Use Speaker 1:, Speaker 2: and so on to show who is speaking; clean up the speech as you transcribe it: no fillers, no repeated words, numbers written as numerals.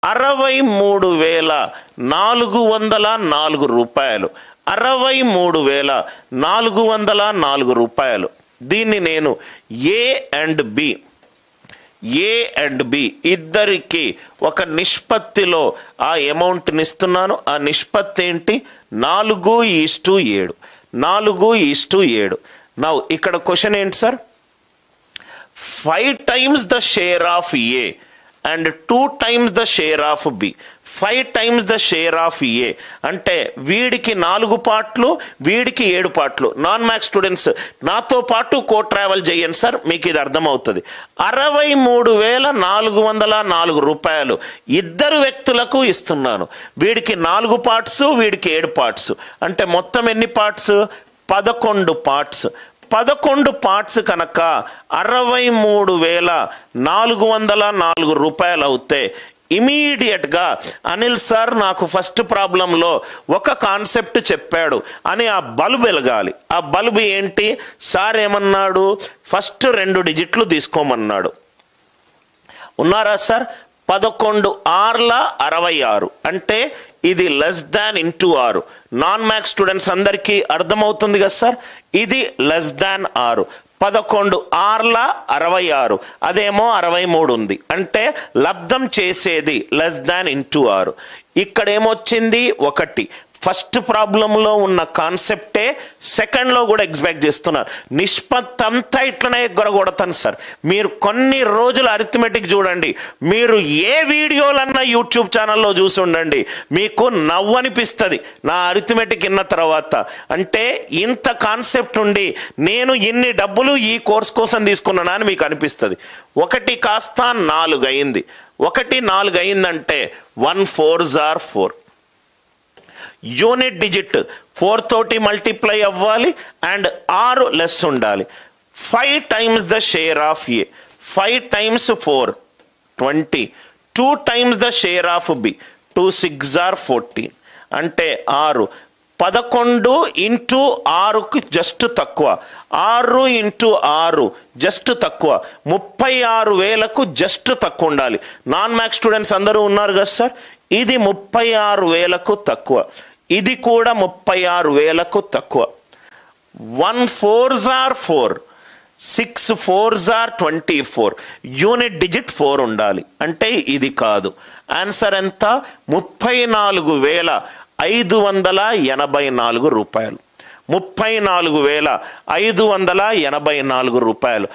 Speaker 1: 63,404 రూపాయలు. 63,404 రూపాయలు. దీన్ని నేను ఏ అండ్ బి ఇద్దరికి ఒక నిష్పత్తిలో ఆ అమౌంట్ని ఇస్తున్నాను. ఆ నిష్పత్తి ఏంటి? 4:7. 4:7. నౌ ఇక్కడ క్వశ్చన్ ఏంటి sir? 5 times the share of A and 2 times the share of B. 5 times the share of A అంటే వీడికి 4 పార్ట్లు, వీడికి 7 పార్ట్లు. నాన్ మ్యాథ్స్ స్టూడెంట్స్ నాతో పాటు కో ట్రావెల్ చేయండి సార్, మీకు ఇది అర్థమవుతుంది. 63,404 రూపాయలు ఇద్దరు వ్యక్తులకు ఇస్తున్నాను. వీడికి 4 పార్ట్స్, వీడికి 7 పార్ట్స్. అంటే మొత్తం ఎన్ని పార్ట్స్? 11 పార్ట్స్. 11 పార్ట్స్ కనుక 63,404 రూపాయలు అవుతే ఇమీడియట్గా అనిల్ సార్ నాకు ఫస్ట్ ప్రాబ్లంలో ఒక కాన్సెప్ట్ చెప్పాడు అని ఆ బల్బు వెలగాలి. ఆ బల్బు ఏంటి? సార్ ఏమన్నాడు? ఫస్ట్ 2 డిజిట్లు తీసుకోమన్నాడు. ఉన్నారా సార్? 11×6 అంటే ఇది less than into 6. Non maths students అందరికీ అర్థమవుతుంది కదా సార్? ఇది లెస్ దాన్ 6. 11×6 అదేమో 63 ఉంది. అంటే లబ్ధం చేసేది లెస్ దాన్ ఇంటూ 6. ఇక్కడ ఏమొచ్చింది? 1. ఫస్ట్ ప్రాబ్లంలో ఉన్న కాన్సెప్టే సెకండ్లో కూడా ఎక్స్పెక్ట్ చేస్తున్నారు. నిష్పత్తి అంతా ఇట్లనే ఎగ్గొడతాను సార్. మీరు కొన్ని రోజులు అరిథమెటిక్ చూడండి. మీరు ఏ వీడియోలన్నా యూట్యూబ్ ఛానల్లో చూసి ఉండండి, మీకు నవ్వు అనిపిస్తుంది నా అరిథమెటిక్ విన్న తర్వాత. అంటే ఇంత కాన్సెప్ట్ ఉండి నేను ఇన్ని డబ్బులు ఈ కోర్స్ కోసం తీసుకున్నానా అని మీకు అనిపిస్తుంది. 1 కాస్త 4 అయింది. 1 4 అయిందంటే 1 4s are 4. యూనిట్ డిజిట్ 4 తోటి మల్టిప్లై అవ్వాలి అండ్ 6 లెస్ ఉండాలి. 5 times the share of A. 5 times 4 20. 2 times the share of B. 2 6s are 14. అంటే 6. 11 ఇంటూ 6కు జస్ట్ తక్కువ. 6 ఇంటూ 6 జస్ట్ తక్కువ. 36,000కు జస్ట్ తక్కువ ఉండాలి. నాన్ మ్యాథ్స్ స్టూడెంట్స్ అందరూ ఉన్నారు కదా సార్? ఇది 36,000కు తక్కువ. ఇది కూడా 36,000కు తక్కువ. 1 4s are 4. 6 4s are 24. Unit digit 4 ఉండాలి. అంటే ఇది కాదు. ఆన్సర్ ఎంత? 34,584 రూపాయలు. 34,584 రూపాయలు.